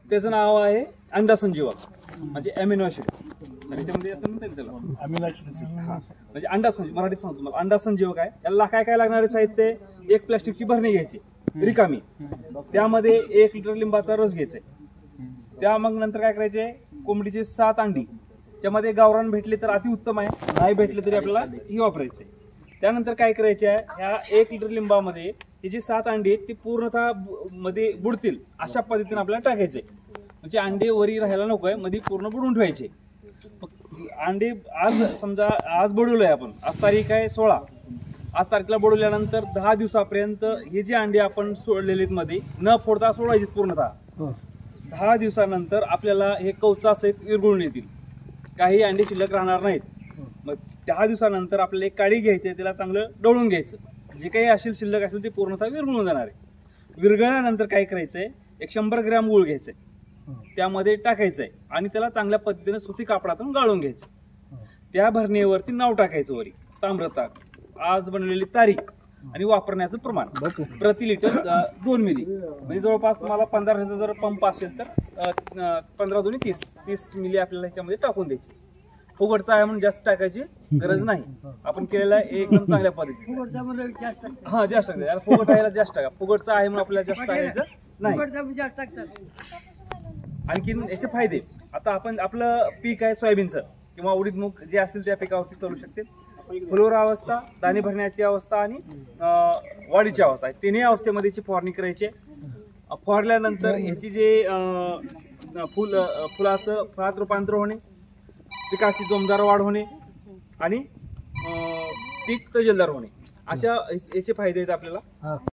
त्याचं नाव आहे अंडा संजीवक म्हणजे अमिनो ऍसिड. त्याच्यामध्ये असं म्हणतात त्याला अमिनो ऍसिड. म्हणजे अंडा संजीवक, मराठीत सांगतो तुम्हाला. अंडा संजीवक आहे. त्याला काय काय लागणारे साहित्य? एक प्लास्टिकची भरणी घ्यायची रिकामी, त्यामध्ये 1 लिटर लिंबाचा रस घ्यायचा. त्या मग नंतर काय करायचे? कोंबडीचे 7 अंडी, त्यामध्ये गावरान भेटले तर अतिउत्तम आहे, नाही भेटले तरी आपल्याला ही वापरायचे. त्यानंतर काय करायचे आहे? ह्या 1 लिटर लिंबामध्ये हे जे 7 अंडी आहेत ते पूर्णतः मध्ये बुडतील अशा पद्धतीने आपल्याला टाकायचे. म्हणजे अंडे वरी राहायला नको आहे, मध्ये पूर्ण बुडून ठेवायचे. अंडे आज समजा आज बुडवलंय आपण, आज तारीख आहे 16. आज तारखेला बुडवल्यानंतर 10 दिवसापर्यंत हे जे अंडे आपण सोडलेले मध्ये न फोडता सोडायचे पूर्णतः. 10 दिवसानंतर आपल्याला हे कवचासहित विरघळून येतील, काही अंडे शिल्लक राहणार नाहीत. मग 10 दिवसानंतर आपल्याला एक काडी घ्यायची, त्याला चांगलं डवळून घ्यायचं. जे काही असेल शिल्लक असेल ते पूर्णतः विरघळून जाणार आहे. विरघळल्यानंतर काय करायचंय? एक 100 ग्रॅम गूळ घ्यायचंय, त्यामध्ये टाकायचंय आणि त्याला चांगल्या पद्धतीने सुती कापडातून गाळून घ्यायचं. त्या भरणीवरती नाव टाकायचं वरी, ताम्रताक, आज बनवलेली तारीख आणि वापरण्याचं प्रमाण प्रति लिटर 2 मिली. म्हणजे जवळपास तुम्हाला 1500 जर पंप असेल तर 15 दुनी 30 मिली आपल्याला ह्याच्यामध्ये टाकून द्यायची. फुगटचा आहे म्हणून जास्त टाकायची गरज नाही. आपण केलेला एकदम चांगल्या पद्धतीने. हा जास्त टाकायचं. फुगट आहे जास्त टाका. फुगटचा आहे म्हणून आपल्याला जास्त टाकायचं नाही. आणखीन याचे फायदे, आता आपण आपलं पीक आहे सोयाबीनचं किंवा उडीद मूग जे असेल त्या पिकावरती चालू शकते. फुलोरा अवस्था, दाणे भरण्याची अवस्था आणि वाढीची अवस्था आहे, तिन्ही अवस्थेमध्ये फवारणी करायची. फवारल्यानंतर ह्याची जे फुलात रूपांतर होणे, पिकाची जोमदार वाढ होणे आणि पीक तजेलदार होणे, अशा याचे फायदे आहेत आपल्याला.